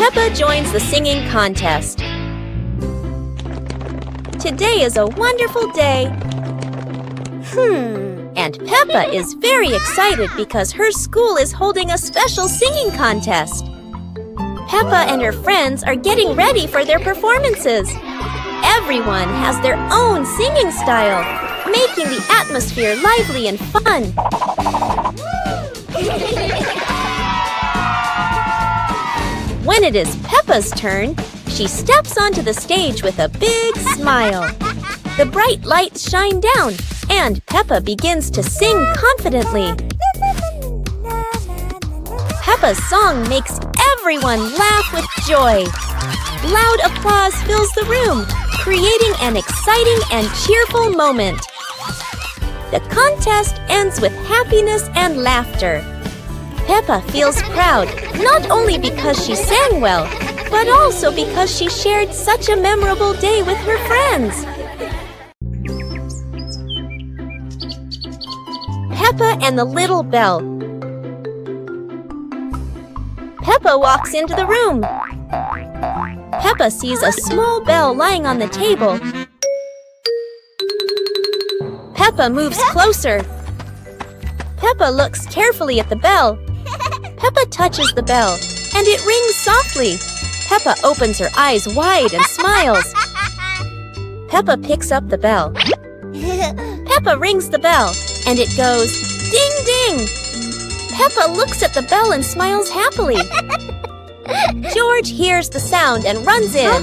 Peppa joins the singing contest. Today is a wonderful day. And Peppa is very excited because her school is holding a special singing contest. Peppa and her friends are getting ready for their performances. Everyone has their own singing style, making the atmosphere lively and fun. When it is Peppa's turn, she steps onto the stage with a big smile. The bright lights shine down, and Peppa begins to sing confidently. Peppa's song makes everyone laugh with joy. Loud applause fills the room, creating an exciting and cheerful moment. The contest ends with happiness and laughter. Peppa feels proud, not only because she sang well, but also because she shared such a memorable day with her friends. Peppa and the Little Bell. Peppa walks into the room. Peppa sees a small bell lying on the table. Peppa moves closer. Peppa looks carefully at the bell. Peppa touches the bell, and it rings softly. Peppa opens her eyes wide and smiles. Peppa picks up the bell. Peppa rings the bell, and it goes ding ding. Peppa looks at the bell and smiles happily. George hears the sound and runs in.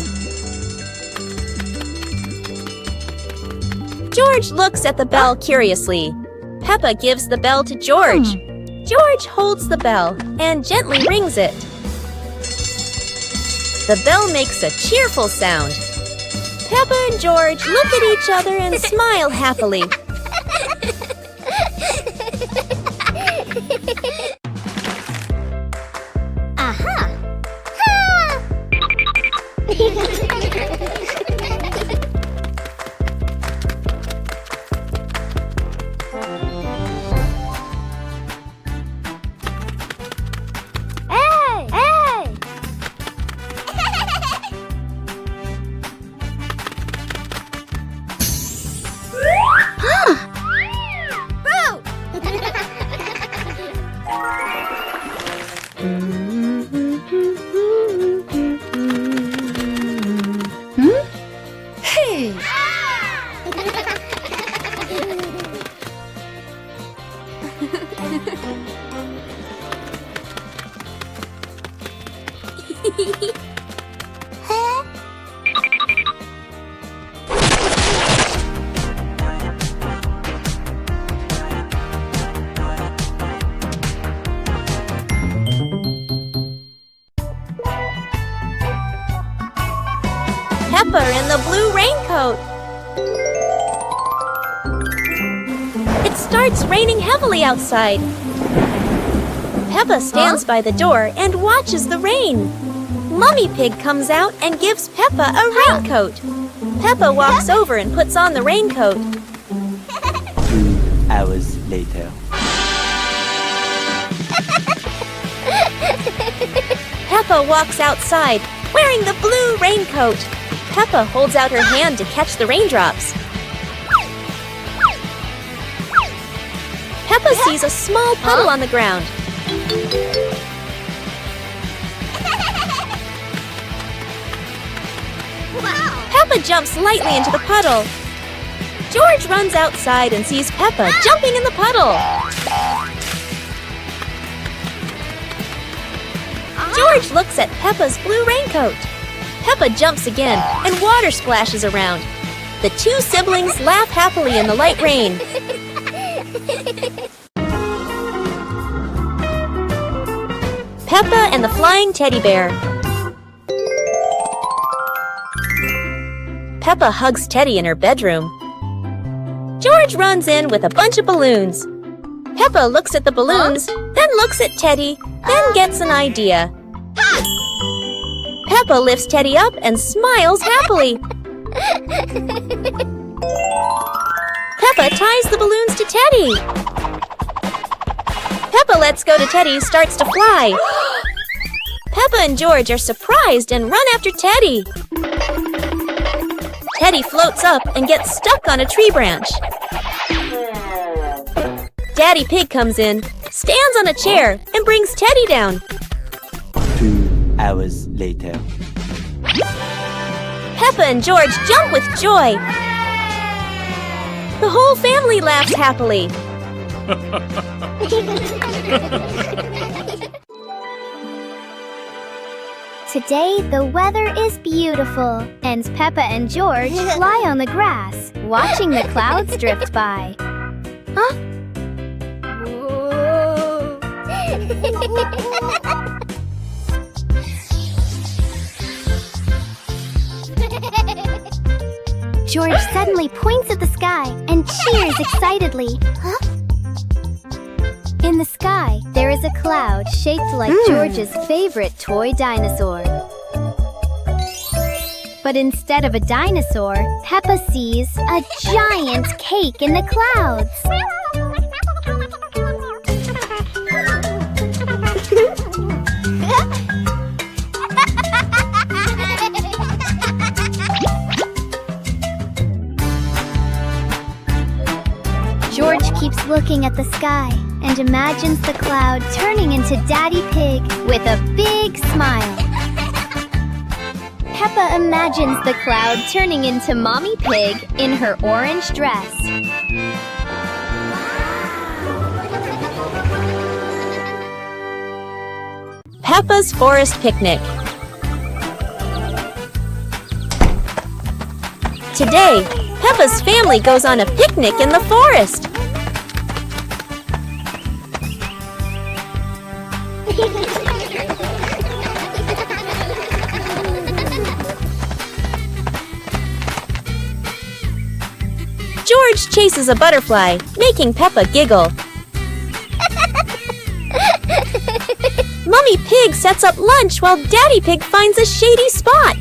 George looks at the bell curiously. Peppa gives the bell to George. George holds the bell and gently rings it. The bell makes a cheerful sound. Peppa and George look at each other and smile happily. Aha! Peppa in the blue raincoat. It starts raining heavily outside. Peppa stands by the door and watches the rain. Mummy Pig comes out and gives Peppa a raincoat. Peppa walks over and puts on the raincoat. 2 hours later. Peppa walks outside, wearing the blue raincoat. Peppa holds out her hand to catch the raindrops. Peppa sees a small puddle on the ground. Peppa jumps lightly into the puddle. George runs outside and sees Peppa jumping in the puddle. George looks at Peppa's blue raincoat. Peppa jumps again, and water splashes around. The two siblings laugh happily in the light rain. Peppa and the Flying Teddy Bear. Peppa hugs Teddy in her bedroom. George runs in with a bunch of balloons. Peppa looks at the balloons, then looks at Teddy, then gets an idea. Peppa lifts Teddy up and smiles happily. Peppa ties the balloons to Teddy. Peppa lets go to Teddy, starts to fly. Peppa and George are surprised and run after Teddy. Teddy floats up and gets stuck on a tree branch. Daddy Pig comes in, stands on a chair, and brings Teddy down. 2 hours later. Peppa and George jump with joy. The whole family laughs happily. Today, the weather is beautiful, and Peppa and George lie on the grass, watching the clouds drift by. Huh? George suddenly points at the sky and cheers excitedly. Huh? In the sky, there is a cloud shaped like George's favorite toy dinosaur. But instead of a dinosaur, Peppa sees a giant cake in the clouds. George keeps looking at the sky and imagines the cloud turning into Daddy Pig with a big smile. Peppa imagines the cloud turning into Mommy Pig in her orange dress. Peppa's Forest Picnic. Today, Peppa's family goes on a picnic in the forest. George chases a butterfly, making Peppa giggle. Mummy Pig sets up lunch while Daddy Pig finds a shady spot.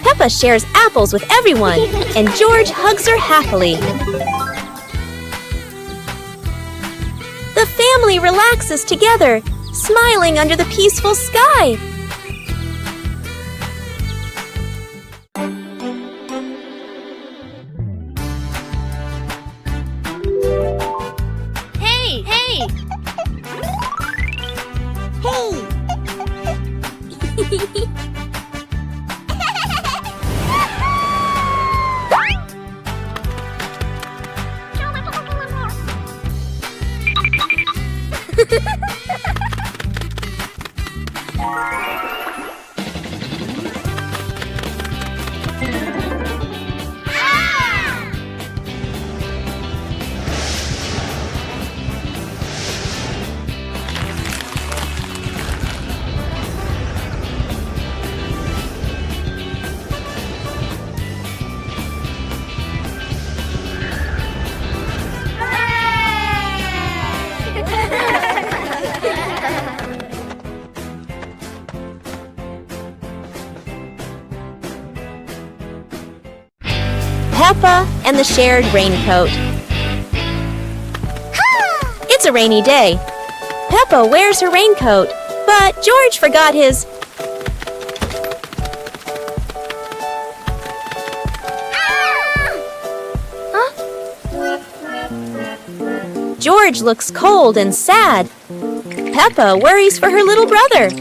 Peppa shares apples with everyone, and George hugs her happily. The family relaxes together, smiling under the peaceful sky. Hey! Hey! Hey! Peppa and the shared raincoat. It's a rainy day. Peppa wears her raincoat, but George forgot his. George looks cold and sad. Peppa worries for her little brother.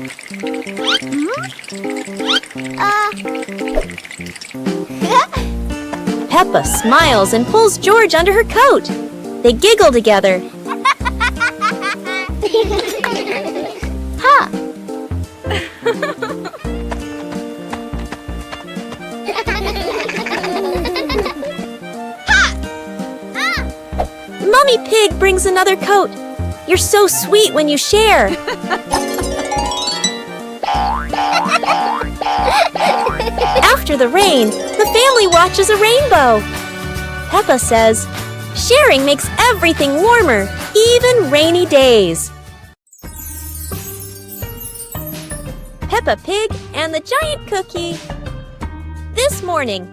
Peppa smiles and pulls George under her coat. They giggle together. Ha! Mummy Pig brings another coat. You're so sweet when you share. After the rain, the family watches a rainbow. Peppa says, sharing makes everything warmer, even rainy days. Peppa Pig and the Giant Cookie. This morning.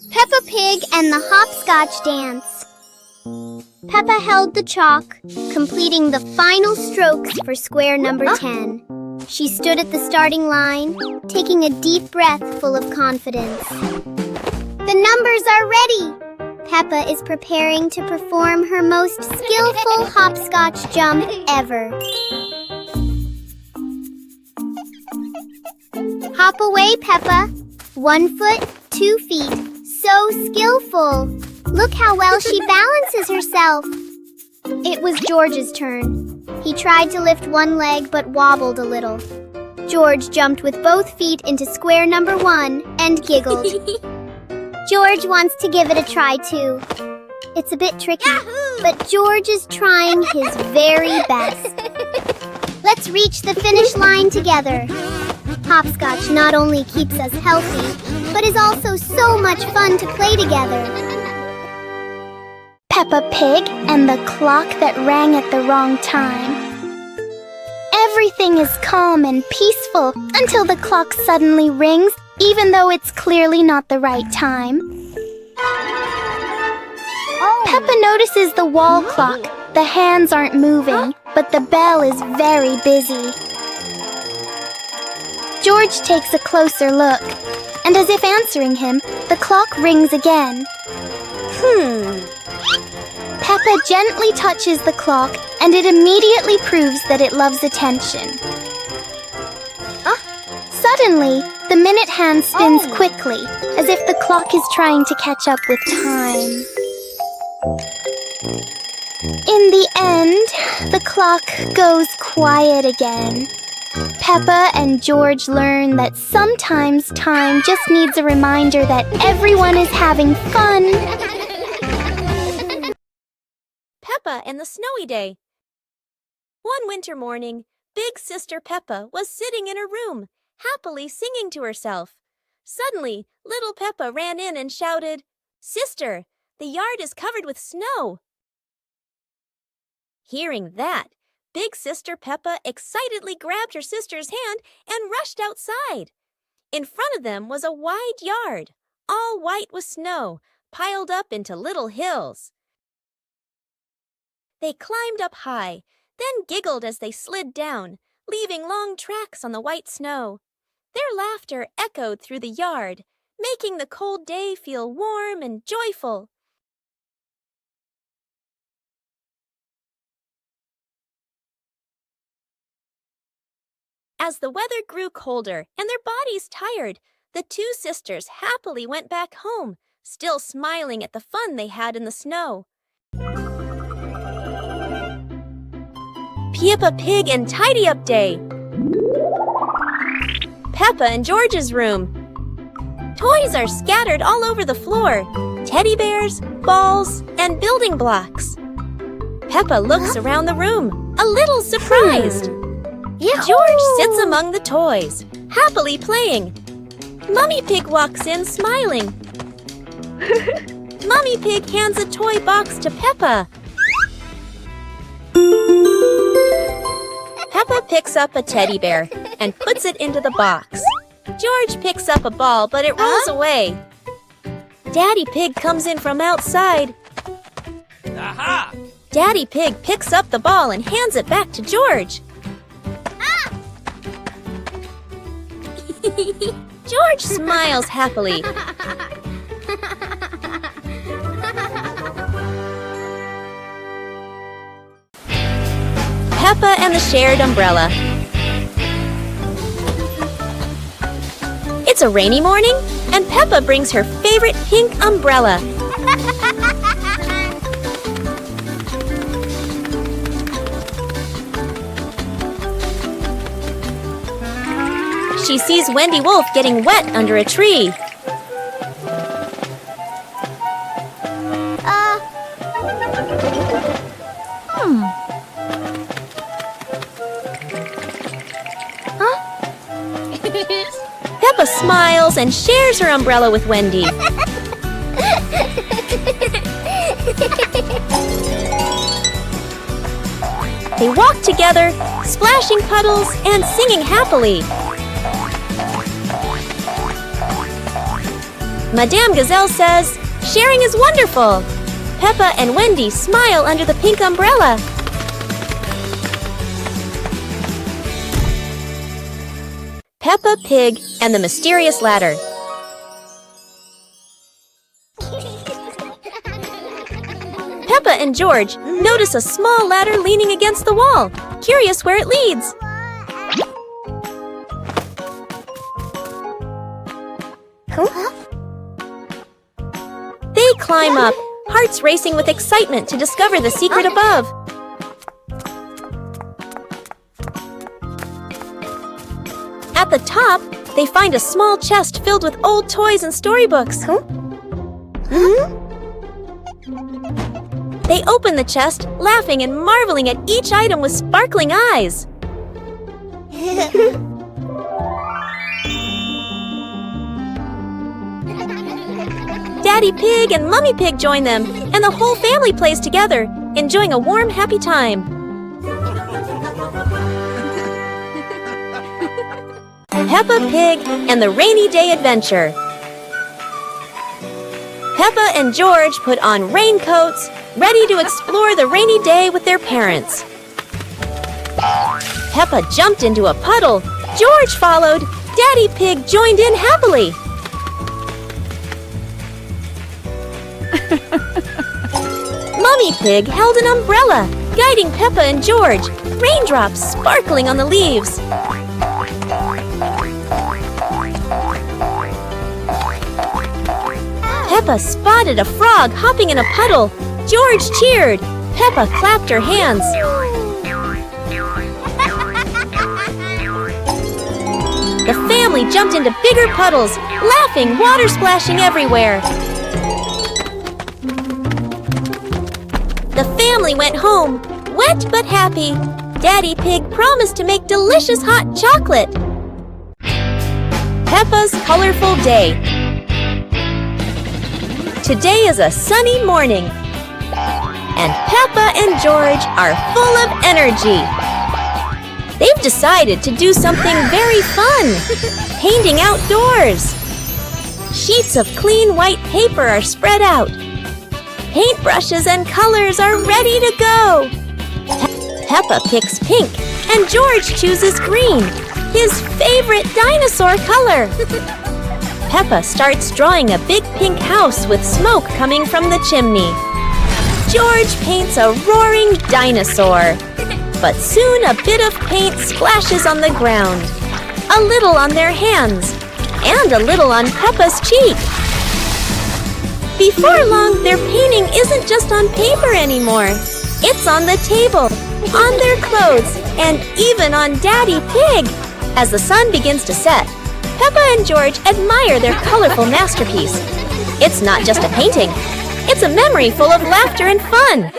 Peppa Pig and the Hopscotch Dance. Peppa held the chalk, completing the final strokes for square number 10. She stood at the starting line, taking a deep breath full of confidence. The numbers are ready! Peppa is preparing to perform her most skillful hopscotch jump ever. Hop away, Peppa. 1 foot, 2 feet. So skillful. Look how well she balances herself. It was George's turn. He tried to lift one leg but wobbled a little. George jumped with both feet into square number 1 and giggled. George wants to give it a try too. It's a bit tricky, but George is trying his very best. Let's reach the finish line together. Hopscotch not only keeps us healthy, but is also so much fun to play together. Peppa Pig and the clock that rang at the wrong time. Everything is calm and peaceful until the clock suddenly rings, even though it's clearly not the right time. Peppa notices the wall clock. The hands aren't moving, but the bell is very busy. George takes a closer look, and as if answering him, the clock rings again. Peppa gently touches the clock, and it immediately proves that it loves attention. Suddenly, the minute hand spins quickly, as if the clock is trying to catch up with time. In the end, the clock goes quiet again. Peppa and George learn that sometimes time just needs a reminder that everyone is having fun. Peppa and the Snowy Day. One winter morning, Big Sister Peppa was sitting in her room, happily singing to herself. Suddenly, little Peppa ran in and shouted, "Sister, the yard is covered with snow." Hearing that, Big Sister Peppa excitedly grabbed her sister's hand and rushed outside. In front of them was a wide yard, all white with snow, piled up into little hills. They climbed up high, then giggled as they slid down, leaving long tracks on the white snow. Their laughter echoed through the yard, making the cold day feel warm and joyful. As the weather grew colder and their bodies tired, the two sisters happily went back home, still smiling at the fun they had in the snow. Peppa Pig and Tidy Up Day. Peppa and George's room. Toys are scattered all over the floor. Teddy bears, balls, and building blocks. Peppa looks around the room, a little surprised. George sits among the toys, happily playing. Mummy Pig walks in smiling. Mummy Pig hands a toy box to Peppa. Peppa picks up a teddy bear and puts it into the box. George picks up a ball, but it rolls away. Daddy Pig comes in from outside. Aha! Daddy Pig picks up the ball and hands it back to George. George smiles happily. Peppa and the Shared Umbrella. It's a rainy morning, and Peppa brings her favorite pink umbrella. She sees Wendy Wolf getting wet under a tree. Peppa smiles and shares her umbrella with Wendy. They walk together, splashing puddles and singing happily. Madame Gazelle says, "Sharing is wonderful." Peppa and Wendy smile under the pink umbrella. Peppa Pig and the Mysterious Ladder. Peppa and George notice a small ladder leaning against the wall, curious where it leads. They climb up, hearts racing with excitement to discover the secret above. At the top, they find a small chest filled with old toys and storybooks. They open the chest, laughing and marveling at each item with sparkling eyes. Daddy Pig and Mummy Pig join them, and the whole family plays together, enjoying a warm, happy time. Peppa Pig and the Rainy Day Adventure. Peppa and George put on raincoats, ready to explore the rainy day with their parents. Peppa jumped into a puddle. George followed. Daddy Pig joined in happily. Mummy Pig held an umbrella, guiding Peppa and George, raindrops sparkling on the leaves. Peppa spotted a frog hopping in a puddle. George cheered. Peppa clapped her hands. The family jumped into bigger puddles, laughing, water splashing everywhere. The family went home, wet but happy. Daddy Pig promised to make delicious hot chocolate. Peppa's colorful day. Today is a sunny morning, and Peppa and George are full of energy. They've decided to do something very fun, painting outdoors. Sheets of clean white paper are spread out. Paintbrushes and colors are ready to go. Peppa picks pink, and George chooses green, his favorite dinosaur color. Peppa starts drawing a big pink house with smoke coming from the chimney. George paints a roaring dinosaur. But soon a bit of paint splashes on the ground. A little on their hands, and a little on Peppa's cheek. Before long, their painting isn't just on paper anymore. It's on the table, on their clothes, and even on Daddy Pig. As the sun begins to set, Peppa and George admire their colorful masterpiece. It's not just a painting. It's a memory full of laughter and fun.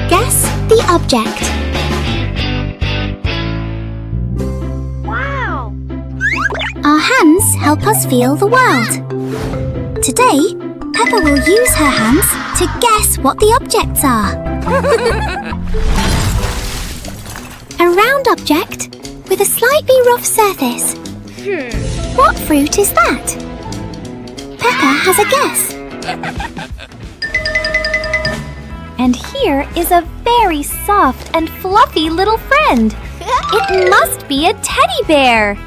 Guess the object. Wow! Our hands help us feel the world. Today, Peppa will use her hands to guess what the objects are. A round object with a slightly rough surface. What fruit is that? Peppa has a guess. And here is a very soft and fluffy little friend. It must be a teddy bear.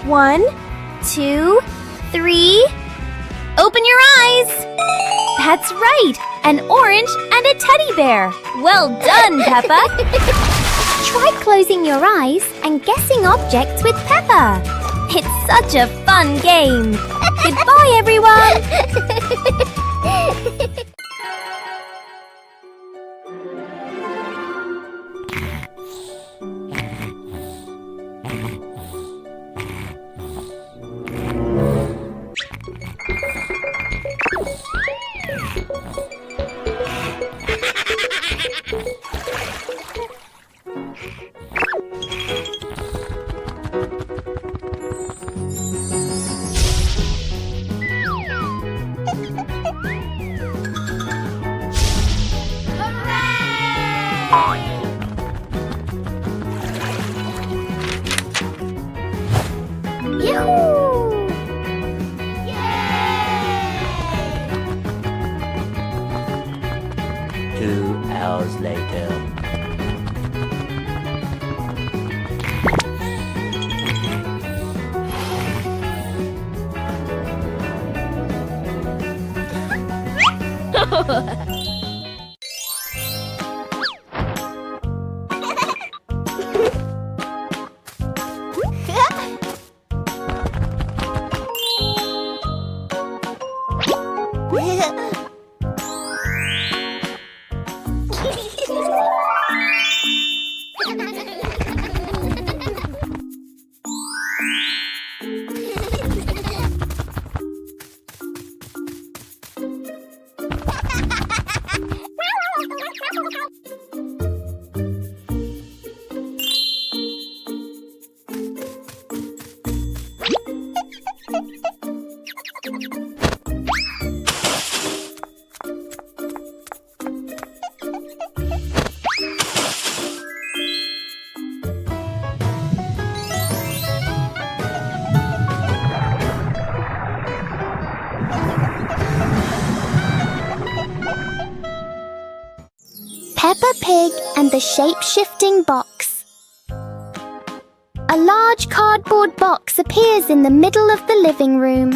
1, 2, 3. Open your eyes. That's right, an orange and a teddy bear. Well done, Peppa. Try closing your eyes and guessing objects with Peppa. It's such a fun game. Goodbye, everyone. Peppa Pig and the Shape-Shifting Box. A large cardboard box appears in the middle of the living room.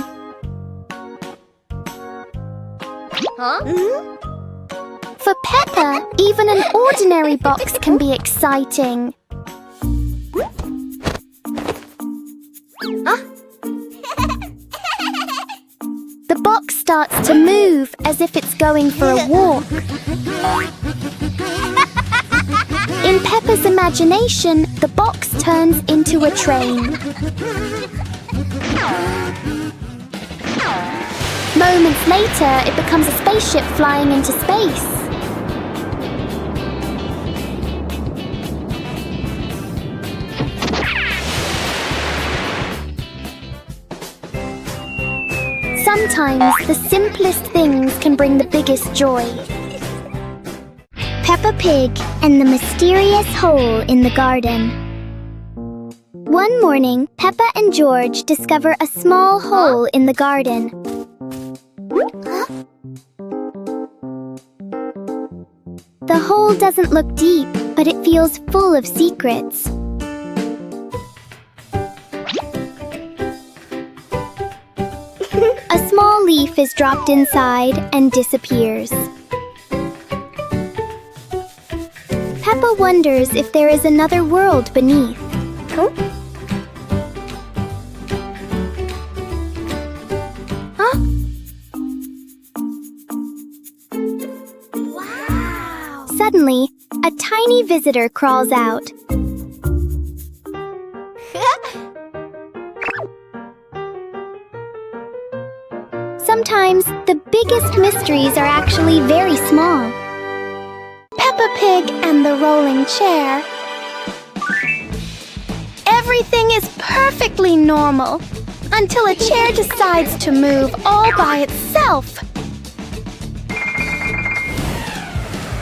For Peppa, even an ordinary box can be exciting. The box starts to move as if it's going for a walk. In Peppa's imagination, the box turns into a train. Moments later, it becomes a spaceship flying into space. Sometimes the simplest things can bring the biggest joy. Peppa Pig and the Mysterious Hole in the Garden. One morning, Peppa and George discover a small hole in the garden. The hole doesn't look deep, but it feels full of secrets. A small leaf is dropped inside and disappears. Peppa wonders if there is another world beneath. Wow! Suddenly, a tiny visitor crawls out. Sometimes, the biggest mysteries are actually very small. Peppa Pig and the Rolling Chair. Everything is perfectly normal until a chair decides to move all by itself.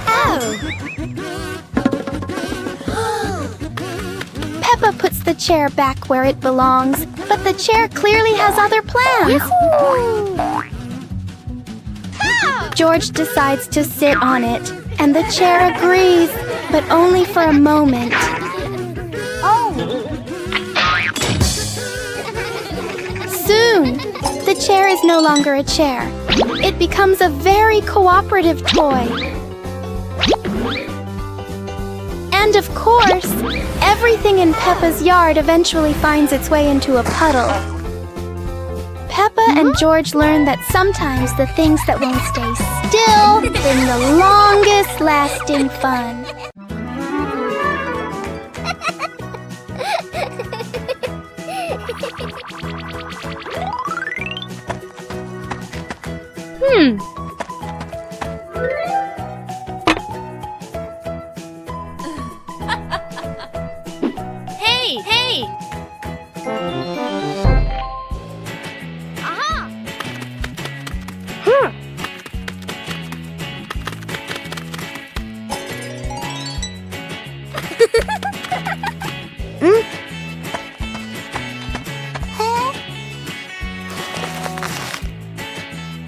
Oh! Peppa puts the chair back where it belongs, but the chair clearly has other plans. George decides to sit on it, and the chair agrees, but only for a moment. Soon, the chair is no longer a chair. It becomes a very cooperative toy. And of course, everything in Peppa's yard eventually finds its way into a puddle. Peppa and George learn that sometimes the things that won't stay still bring the longest lasting fun. Hey, hey! Aha!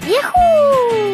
Yahoo!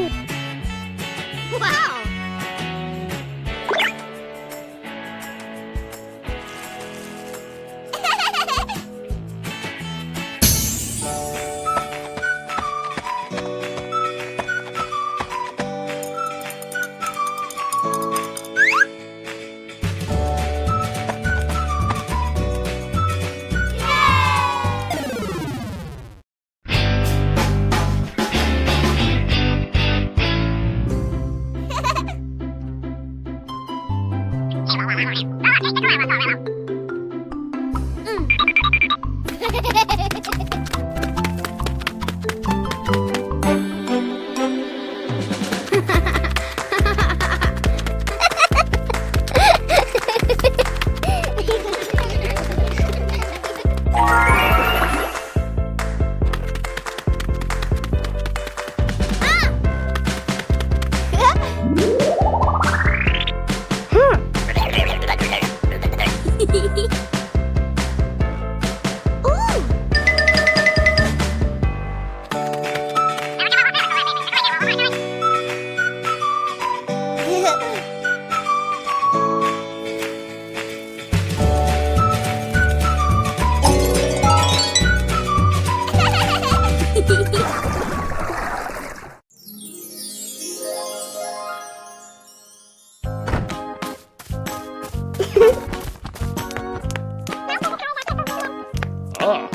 Oh.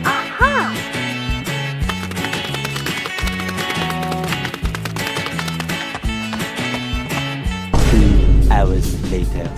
Aha! 2 hours later.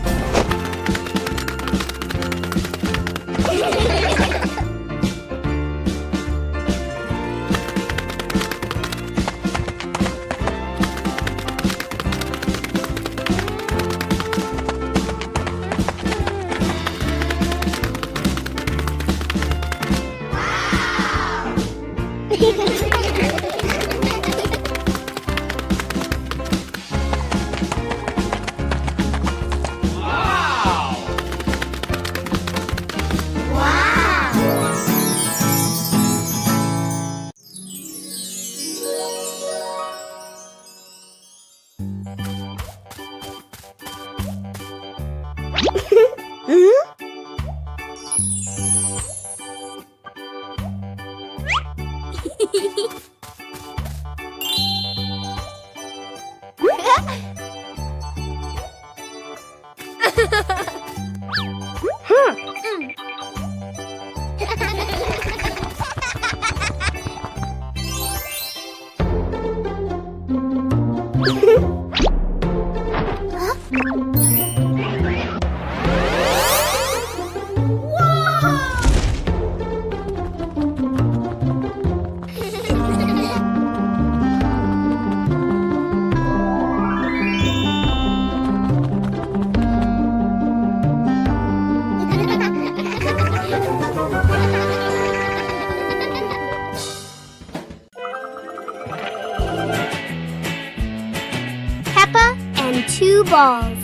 Peppa and 2 balls.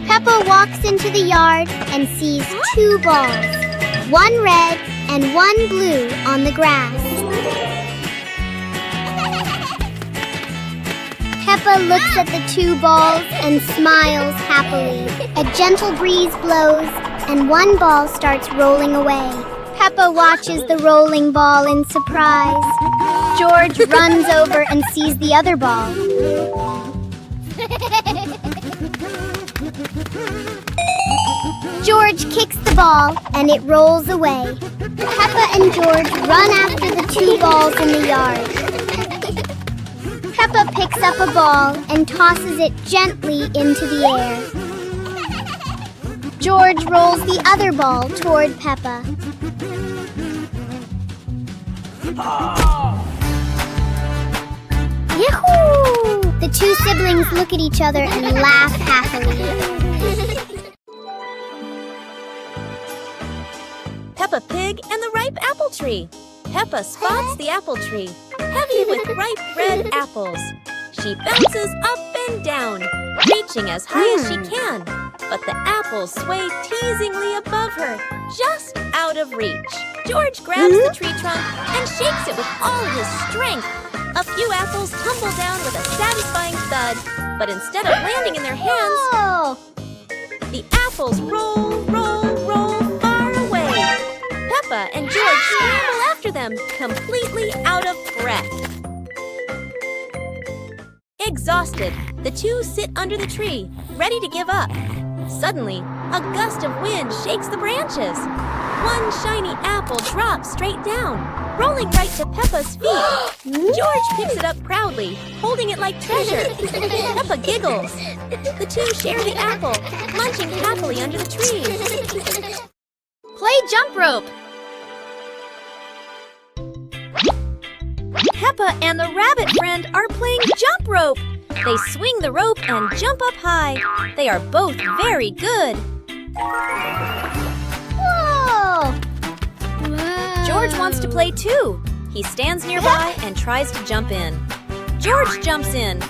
Peppa walks into the yard and sees 2 balls, 1 red and 1 blue on the grass. Peppa looks at the 2 balls and smiles happily. A gentle breeze blows and 1 ball starts rolling away. Peppa watches the rolling ball in surprise. George runs over and sees the other ball. George kicks the ball and it rolls away. Peppa and George run after the 2 balls in the yard. Peppa picks up a ball and tosses it gently into the air. George rolls the other ball toward Peppa. Yahoo! The two siblings look at each other and laugh happily. Peppa Pig and the ripe apple tree. Peppa spots the apple tree, heavy with ripe red apples. She bounces up and down, reaching as high as she can. But the apples sway teasingly above her, just out of reach. George grabs the tree trunk and shakes it with all his strength. A few apples tumble down with a satisfying thud, but instead of landing in their hands, the apples roll, roll, roll far away. Peppa and George scramble after them, completely out of breath. Exhausted, the two sit under the tree, ready to give up. Suddenly, a gust of wind shakes the branches. One shiny apple drops straight down, rolling right to Peppa's feet. George picks it up proudly, holding it like treasure. Peppa giggles. The two share the apple, munching happily under the tree. Play jump rope. Peppa and the rabbit friend are playing jump rope. They swing the rope and jump up high. They are both very good. Whoa! George wants to play too. He stands nearby and tries to jump in. George jumps in,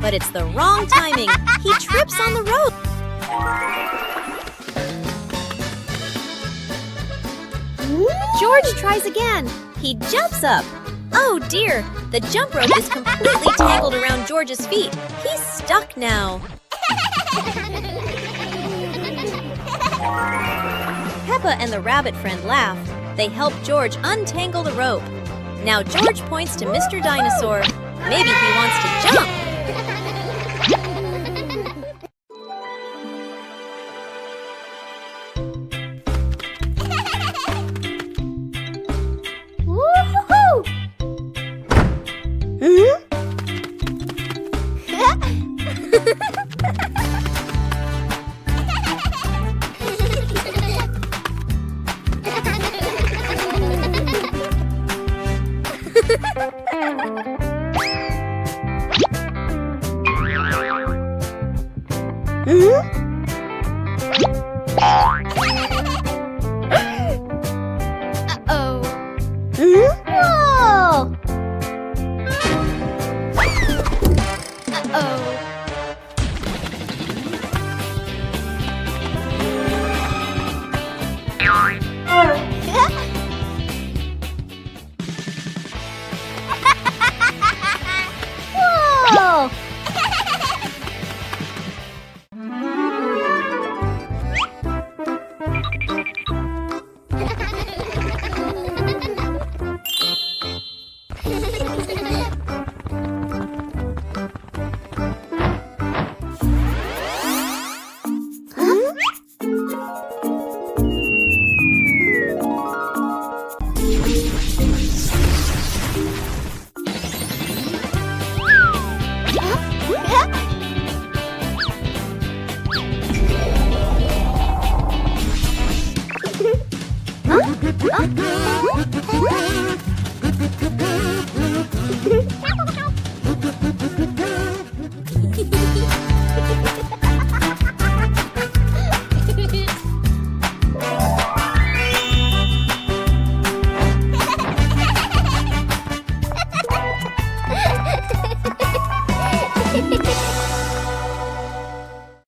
but it's the wrong timing. He trips on the rope. George tries again. He jumps up. Oh dear, the jump rope is completely tangled around George's feet. He's stuck now. Peppa and the rabbit friend laugh. They help George untangle the rope. Now George points to Mr. Dinosaur. Maybe he wants to jump. Woo-hoo-hoo! Uh-oh. Whoa! Uh-oh. Whoa!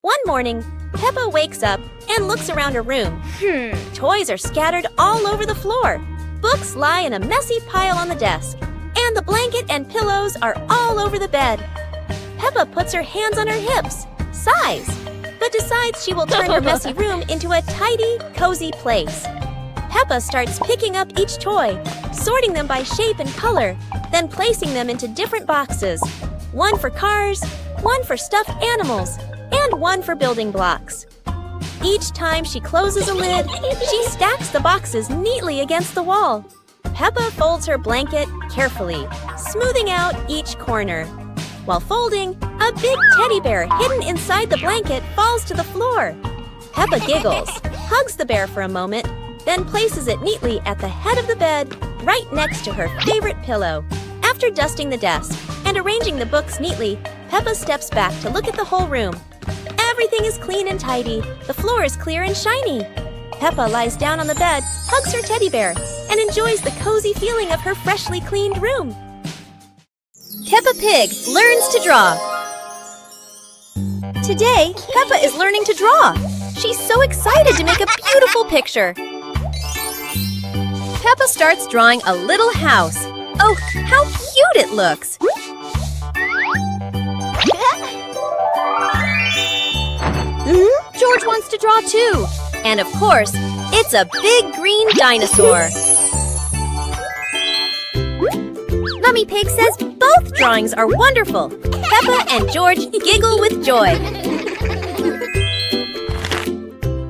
One morning, Peppa wakes up and looks around her room. Toys are scattered all over the floor. Books lie in a messy pile on the desk. And the blanket and pillows are all over the bed. Peppa puts her hands on her hips, sighs, but decides she will turn her messy room into a tidy, cozy place. Peppa starts picking up each toy, sorting them by shape and color, then placing them into different boxes. One for cars, one for stuffed animals, and one for building blocks. Each time she closes a lid, she stacks the boxes neatly against the wall. Peppa folds her blanket carefully, smoothing out each corner. While folding, a big teddy bear hidden inside the blanket falls to the floor. Peppa giggles, hugs the bear for a moment, then places it neatly at the head of the bed, right next to her favorite pillow. After dusting the desk and arranging the books neatly, Peppa steps back to look at the whole room. Everything is clean and tidy. The floor is clear and shiny. Peppa lies down on the bed, hugs her teddy bear, and enjoys the cozy feeling of her freshly cleaned room. Peppa Pig learns to draw. Today, Peppa is learning to draw. She's so excited to make a beautiful picture. Peppa starts drawing a little house. Oh, how cute it looks! George wants to draw too. And of course, it's a big green dinosaur. Mummy Pig says both drawings are wonderful. Peppa and George giggle with joy.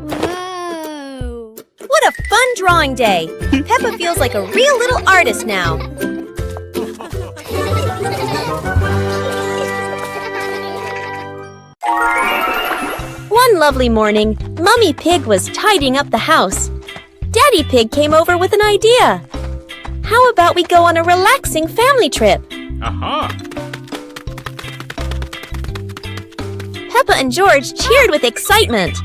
Whoa! What a fun drawing day! Peppa feels like a real little artist now. One lovely morning, Mummy Pig was tidying up the house. Daddy Pig came over with an idea. How about we go on a relaxing family trip? Aha! Peppa and George cheered with excitement.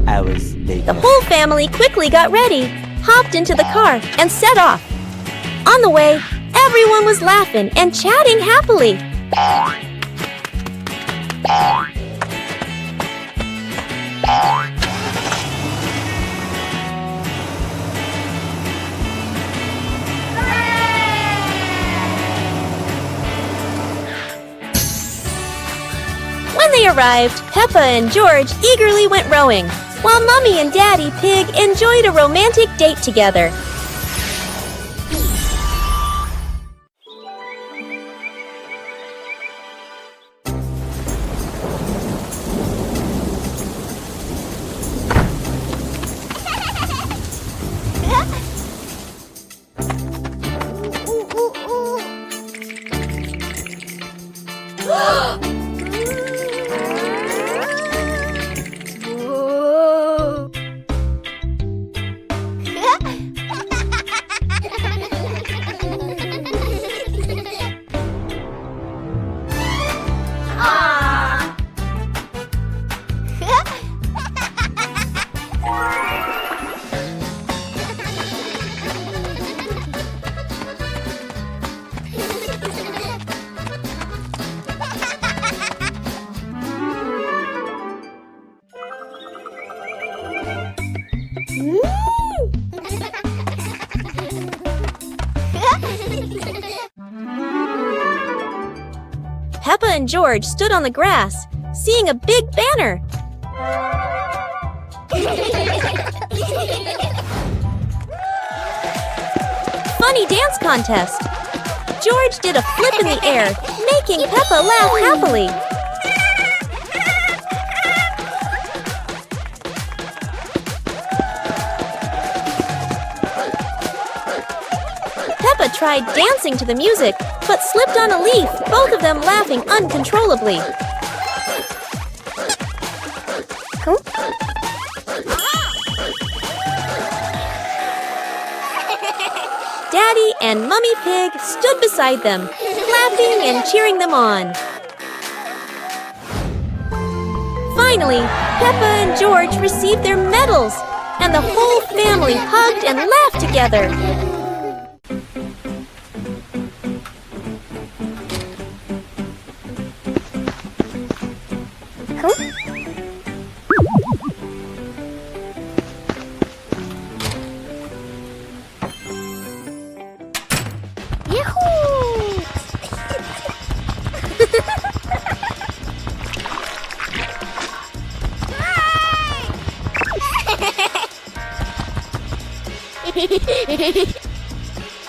Hours later. The whole family quickly got ready, hopped into the car, and set off. On the way, everyone was laughing and chatting happily. When they arrived, Peppa and George eagerly went rowing, while Mummy and Daddy Pig enjoyed a romantic date together. Peppa and George stood on the grass, seeing a big banner. Funny dance contest. George did a flip in the air, making Peppa laugh happily. Peppa tried dancing to the music, but slipped on a leaf, both of them laughing uncontrollably. Daddy and Mummy Pig stood beside them, laughing and cheering them on. Finally, Peppa and George received their medals, and the whole family hugged and laughed together.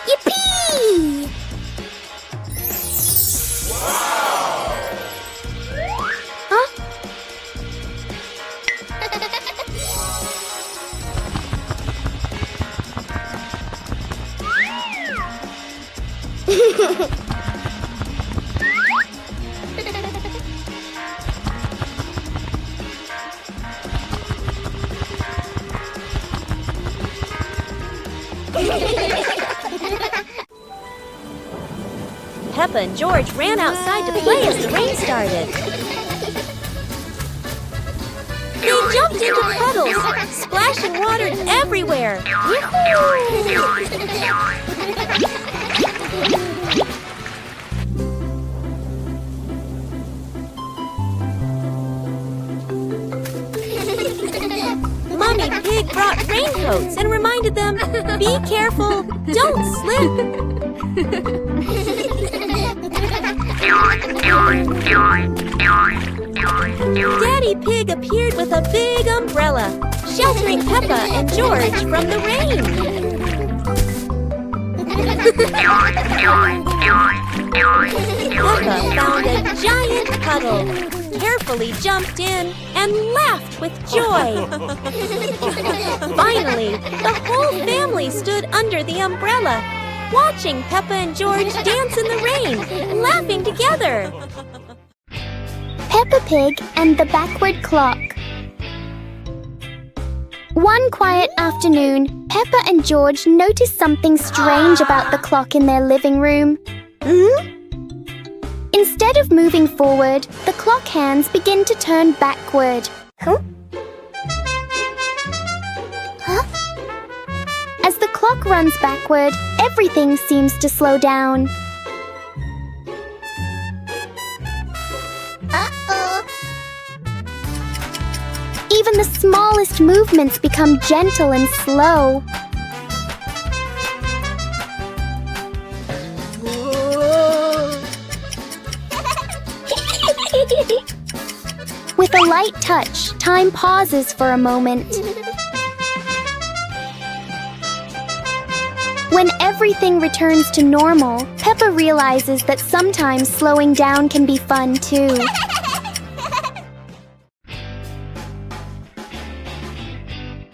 Yippee! Huh? Peppa and George ran outside to play as the rain started. They jumped into puddles, splashing water everywhere. Mommy Pig brought raincoats and reminded them, be careful, don't slip. Daddy Pig appeared with a big umbrella, sheltering Peppa and George from the rain. Peppa found a giant puddle, carefully jumped in, and laughed with joy. Finally, the whole family stood under the umbrella, watching Peppa and George dance in the rain, laughing together. Peppa Pig and the Backward Clock. One quiet afternoon, Peppa and George noticed something strange about the clock in their living room. Instead of moving forward, the clock hands begin to turn backward. As the clock runs backward, everything seems to slow down. Even the smallest movements become gentle and slow. With a light touch, time pauses for a moment. When everything returns to normal, Peppa realizes that sometimes slowing down can be fun too.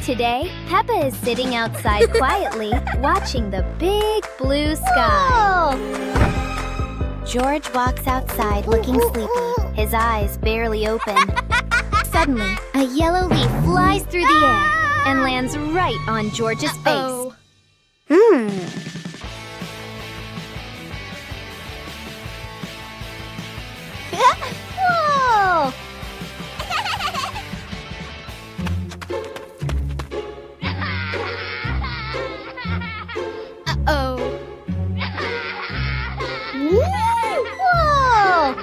Today, Peppa is sitting outside quietly, watching the big blue sky. George walks outside looking sleepy, his eyes barely open. Suddenly, a yellow leaf flies through the air and lands right on George's face. Whoa! Uh-oh. Whoa!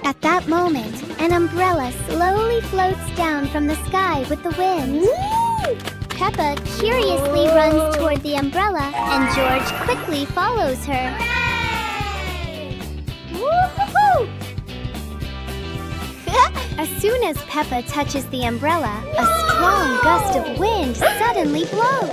At that moment, an umbrella slowly floats down from the sky with the wind. Peppa curiously runs toward the umbrella, and George quickly follows her. Woo-hoo-hoo! As soon as Peppa touches the umbrella, a strong gust of wind suddenly blows.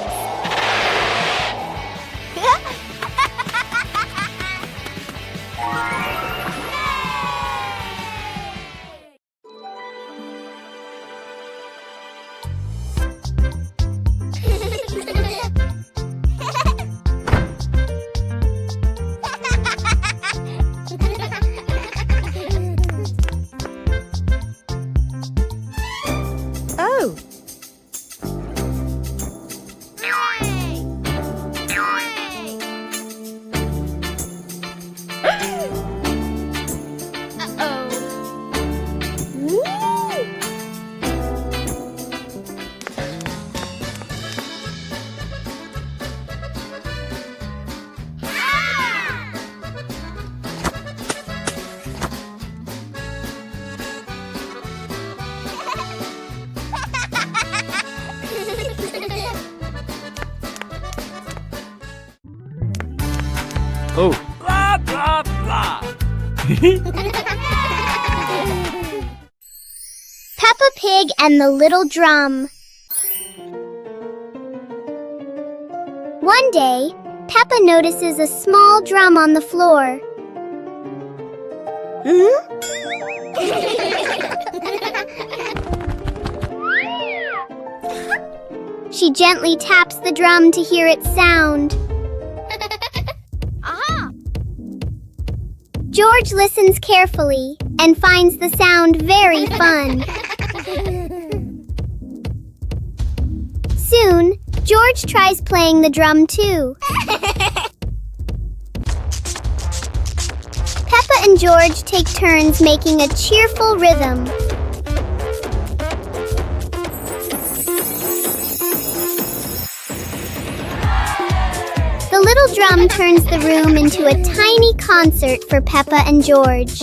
Oh. Blah, blah, blah. Peppa Pig and the Little Drum. One day, Peppa notices a small drum on the floor. She gently taps the drum to hear its sound. George listens carefully and finds the sound very fun. Soon, George tries playing the drum too. and George take turns making a cheerful rhythm. The little drum turns the room into a tiny concert for Peppa and George.